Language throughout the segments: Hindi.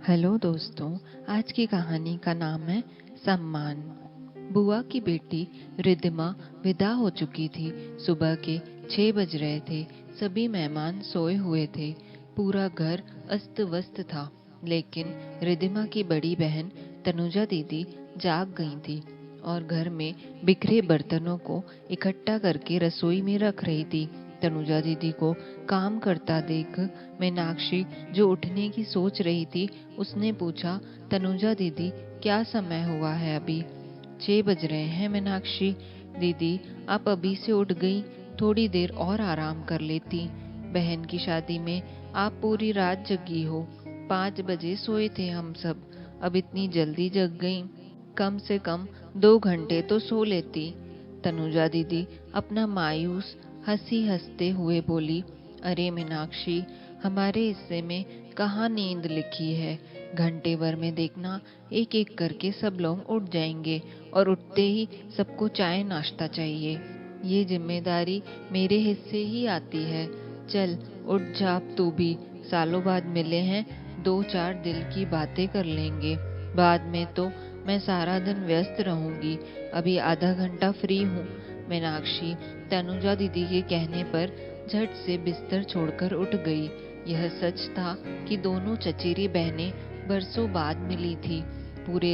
हेलो दोस्तों, आज की कहानी का नाम है सम्मान। बुआ की बेटी रिद्धिमा विदा हो चुकी थी। सुबह के 6 बज रहे थे। सभी मेहमान सोए हुए थे। पूरा घर अस्त व्यस्त था, लेकिन रिद्धिमा की बड़ी बहन तनुजा दीदी जाग गई थी और घर में बिखरे बर्तनों को इकट्ठा करके रसोई में रख रही थी। तनुजा दीदी को काम करता देख मीनाक्षी, जो उठने की सोच रही थी, उसने पूछा, तनुजा दीदी, क्या समय हुआ है? अभी 6 बज रहे हैं मीनाक्षी। दीदी, आप अभी से उठ गई, थोड़ी देर और आराम कर लेती। बहन की शादी में आप पूरी रात जगी हो। 5 बजे सोए थे हम सब, अब इतनी जल्दी जग गई। कम से कम 2 घंटे तो सो लेती। तनुजा दीदी अपना मायूस हंसी हंसते हुए बोली, अरे मीनाक्षी, हमारे हिस्से में कहाँ नींद लिखी है। घंटे भर में देखना, एक एक करके सब लोग उठ जाएंगे और उठते ही सबको चाय नाश्ता चाहिए। ये जिम्मेदारी मेरे हिस्से ही आती है। चल उठ जा अब तू भी, सालों बाद मिले हैं, 2-4 दिल की बातें कर लेंगे। बाद में तो मैं सारा दिन व्यस्त रहूंगी, अभी आधा घंटा फ्री हूँ। मीनाक्षी तनुजा दीदी के कहने पर झट से बिस्तर छोड़कर उठ गई। यह सच था कि दोनों चचेरी बहनें बरसों बाद मिली थी। पूरे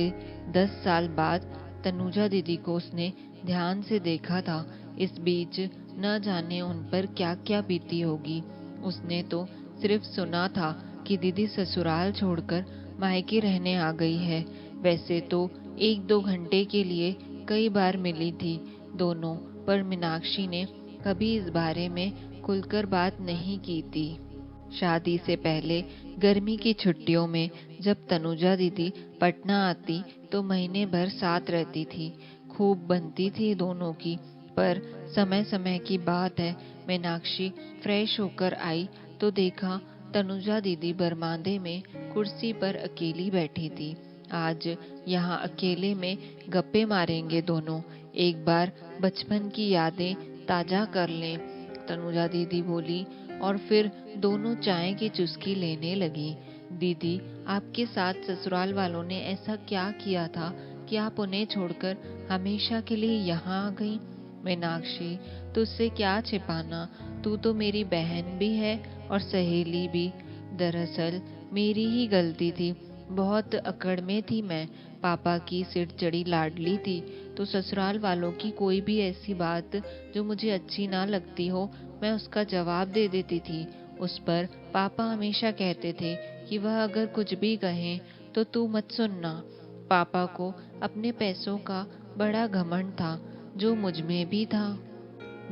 10 साल बाद तनुजा दीदी को उसने ध्यान से देखा था। इस बीच न जाने उन पर क्या क्या बीती होगी। उसने तो सिर्फ सुना था कि दीदी ससुराल छोड़कर मायके रहने आ गई है। वैसे तो 1-2 घंटे के लिए कई बार मिली थी दोनों, पर मीनाक्षी ने कभी इस बारे में खुलकर बात नहीं की थी। शादी से पहले गर्मी की छुट्टियों में जब तनुजा दीदी पटना आती तो महीने भर साथ रहती थी। खूब बनती थी दोनों की। पर समय समय की बात है, मीनाक्षी फ्रेश होकर आई तो देखा तनुजा दीदी बरमादे में कुर्सी पर अकेली बैठी थी। आज यहाँ अकेले में गप्पे मारेंगे दोनों, एक बार बचपन की यादें ताजा कर लें, तनुजा दीदी बोली। और फिर दोनों चाय की चुस्की लेने लगी। दीदी, आपके साथ ससुराल वालों ने ऐसा क्या किया था कि आप उन्हें छोड़कर हमेशा के लिए यहाँ आ गई? मीनाक्षी, तुझसे क्या छिपाना, तू तो मेरी बहन भी है और सहेली भी। दरअसल मेरी ही गलती थी, बहुत अकड़ में थी मैं। पापा की सिर चढ़ी लाडली थी, तो ससुराल वालों की कोई भी ऐसी बात जो मुझे अच्छी ना लगती हो, मैं उसका जवाब दे देती थी। उस पर पापा हमेशा कहते थे कि वह अगर कुछ भी कहें तो तू मत सुनना। पापा को अपने पैसों का बड़ा घमंड था, जो मुझ में भी था।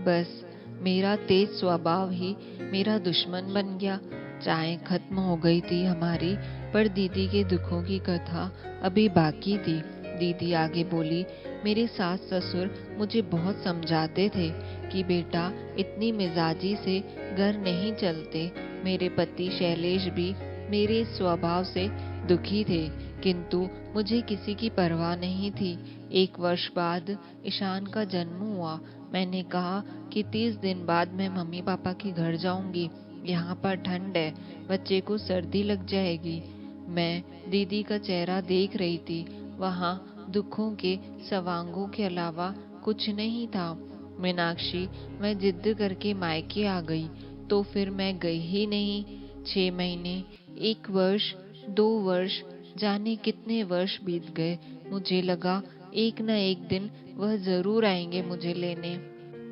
बस मेरा तेज स्वभाव ही मेरा दुश्मन बन गया। चाय खत्म हो गई थी हमारी, पर दीदी के दुखों की कथा अभी बाकी थी। दीदी आगे बोली, मेरे सास ससुर मुझे बहुत समझाते थे कि बेटा, इतनी मिजाजी से घर नहीं चलते। मेरे पति शैलेश भी मेरे इस स्वभाव से दुखी थे, किंतु मुझे किसी की परवाह नहीं थी। 1 वर्ष बाद ईशान का जन्म हुआ। मैंने कहा कि 30 दिन बाद मैं मम्मी पापा के घर जाऊंगी। यहाँ पर ठंड है, बच्चे को सर्दी लग जाएगी। मैं दीदी का चेहरा देख रही थी, वहाँ दुखों के सवांगों के अलावा कुछ नहीं था। मीनाक्षी, मैं जिद करके मायके आ गई, तो फिर मैं गई ही नहीं। 6 महीने, 1 वर्ष, 2 वर्ष, जाने कितने वर्ष बीत गए। मुझे लगा एक न एक दिन वह जरूर आएंगे मुझे लेने,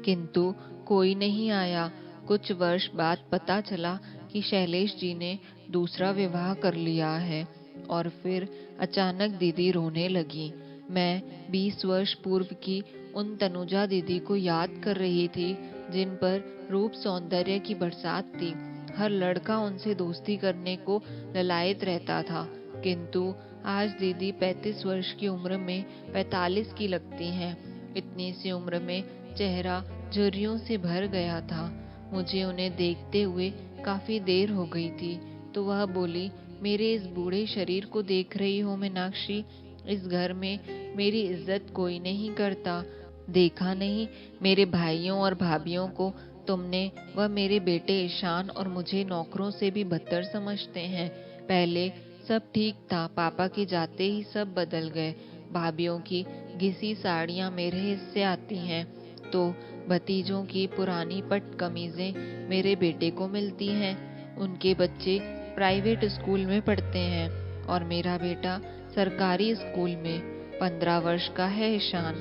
किंतु कोई नहीं आया। कुछ वर्ष बाद पता चला कि शैलेश जी ने दूसरा विवाह कर लिया है। और फिर अचानक दीदी रोने लगी। मैं 20 वर्ष पूर्व की उन तनुजा दीदी को याद कर रही थी, जिन पर रूप सौंदर्य की बरसात थी। हर लड़का उनसे दोस्ती करने को ललायत रहता था, किंतु आज दीदी 35 वर्ष की उम्र में 45 की लगती हैं। इतनी सी उम्र में चेहरा झुर्रियों से भर गया था। मुझे उन्हें देखते हुए काफी देर हो गई थी, तो वह बोली, मेरे इस बूढ़े शरीर को देख रही हो मीनाक्षी? इस घर में मेरी इज्जत कोई नहीं करता। देखा नहीं मेरे भाइयों और भाभियों को तुमने? वह मेरे बेटे ईशान और मुझे नौकरों से भी बदतर समझते हैं। पहले सब ठीक था, पापा के जाते ही सब बदल गए। भाभीयों की घिसी साड़ियाँ मेरे हिस्से आती हैं तो भतीजों की पुरानी पट कमीजें मेरे बेटे को मिलती हैं। उनके बच्चे प्राइवेट स्कूल में पढ़ते हैं और मेरा बेटा सरकारी स्कूल में। 15 वर्ष का है ईशान,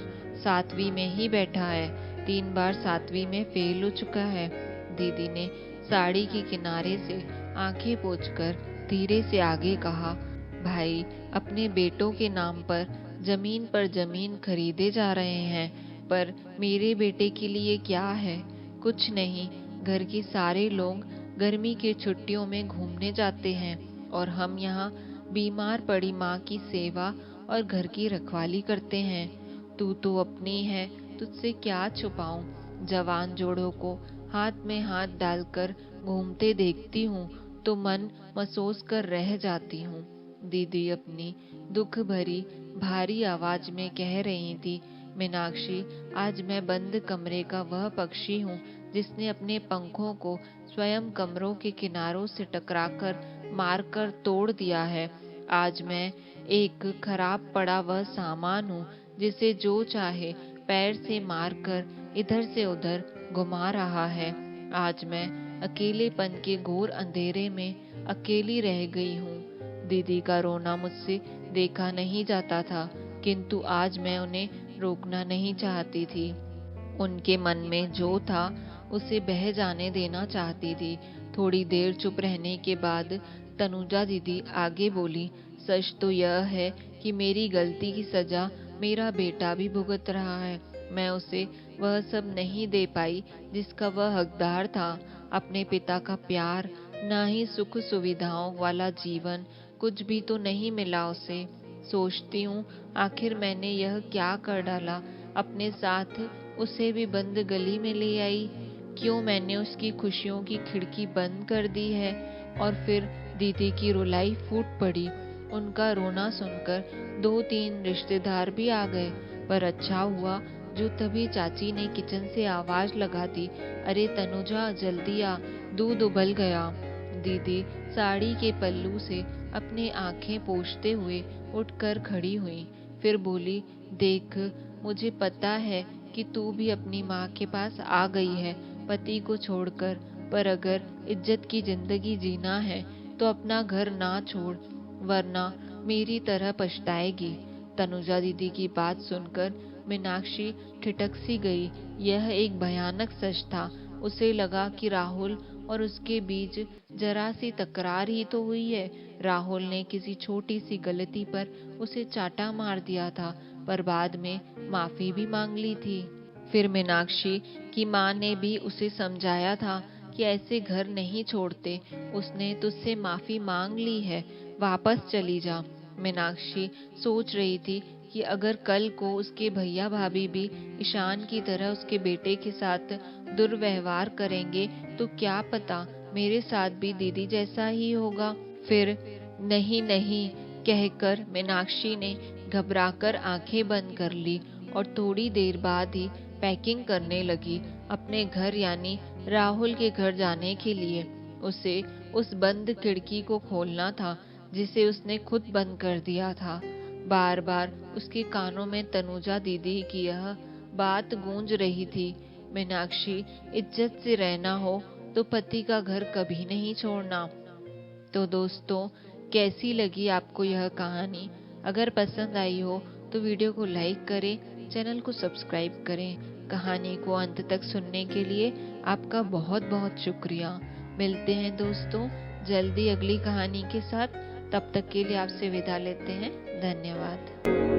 7वीं में ही बैठा है। 3 बार 7वीं में फेल हो चुका है। दीदी ने साड़ी के किनारे से आंखें पोंछकर धीरे से आगे कहा, भाई अपने बेटों के नाम पर जमीन खरीदे जा रहे हैं, पर मेरे बेटे के लिए क्या है? कुछ नहीं। घर के सारे लोग गर्मी की छुट्टियों में घूमने जाते हैं और हम यहाँ बीमार पड़ी माँ की सेवा और घर की रखवाली करते हैं। तू तो अपनी है, तुझसे क्या छुपाऊं। जवान जोड़ों को हाथ में हाथ डालकर घूमते देखती हूँ तो मन महसूस कर रह जाती हूँ। दीदी अपनी दुख भरी भारी आवाज में कह रही थी, मीनाक्षी, आज मैं बंद कमरे का वह पक्षी हूँ जिसने अपने पंखों को स्वयं कमरों के किनारों से टकराकर मारकर तोड़ दिया है। आज मैं एक खराब पड़ा वह सामान हूँ जिसे जो चाहे पैर से मारकर इधर से उधर घुमा रहा है। आज मैं अकेलेपन के घोर अंधेरे में अकेली रह गई हूँ। दीदी का रोना मुझसे देखा नहीं जाता था, किंतु आज मैं उन्हें रोकना नहीं चाहती थी। उनके मन में जो था उसे बह जाने देना चाहती थी। थोड़ी देर चुप रहने के बाद तनुजा दीदी आगे बोली, सच तो यह है कि मेरी गलती की सजा मेरा बेटा भी भुगत रहा है। मैं उसे वह सब नहीं दे पाई जिसका वह हकदार था। अपने पिता का प्यार, ना ही सुख सुविधाओं वाला जीवन, कुछ भी तो नहीं मिला उसे। सोचती हूँ आखिर मैंने यह क्या कर डाला। अपने साथ उसे भी बंद गली में ले आई। क्यों मैंने उसकी खुशियों की खिड़की बंद कर दी है। और फिर दीदी की रुलाई फूट पड़ी। उनका रोना सुनकर 2-3 रिश्तेदार भी आ गए, पर अच्छा हुआ जो तभी चाची ने किचन से आवाज लगा दी, अरे तनुजा जल्दी आ, दूध उबल गया। दीदी साड़ी के पल्लू से अपनी आंखें पोंछते हुए उठकर खड़ी हुई, फिर बोली, देख मुझे पता है कि तू भी अपनी माँ के पास आ गई है पति को छोड़कर, पर अगर इज्जत की जिंदगी जीना है तो अपना घर ना छोड़, वरना मेरी तरह पछताएगी। तनुजा दीदी की बात सुनकर मीनाक्षी ठिठक सी गई। यह एक भयानक सच था। उसे लगा कि राहुल और उसके बीच जरा सी तकरार ही तो हुई है। राहुल ने किसी छोटी सी गलती पर उसे चाटा मार दिया था, पर बाद में माफी भी मांग ली थी। फिर मीनाक्षी की माँ ने भी उसे समझाया था कि ऐसे घर नहीं छोड़ते। उसने तुझसे माफी मांग ली है, वापस चली जा। मीनाक्षी सोच रही थी कि अगर कल को उसके भैया भाभी भी ईशान की तरह उसके बेटे के साथ दुर्व्यवहार करेंगे तो क्या पता मेरे साथ भी दीदी जैसा ही होगा। फिर नहीं नहीं कहकर मीनाक्षी ने घबराकर आंखें बंद कर ली और थोड़ी देर बाद ही पैकिंग करने लगी अपने घर यानी राहुल के घर जाने के लिए। उसे उस बंद खिड़की को खोलना था जिसे उसने खुद बंद कर दिया था। बार बार उसके कानों में तनुजा दीदी की यह बात गूंज रही थी, मीनाक्षी इज्जत से रहना हो तो पति का घर कभी नहीं छोड़ना। तो दोस्तों, कैसी लगी आपको यह कहानी? अगर पसंद आई हो तो वीडियो को लाइक करें, चैनल को सब्सक्राइब करें। कहानी को अंत तक सुनने के लिए आपका बहुत बहुत शुक्रिया। मिलते हैं दोस्तों जल्दी अगली कहानी के साथ। तब तक के लिए आपसे विदा लेते हैं। धन्यवाद।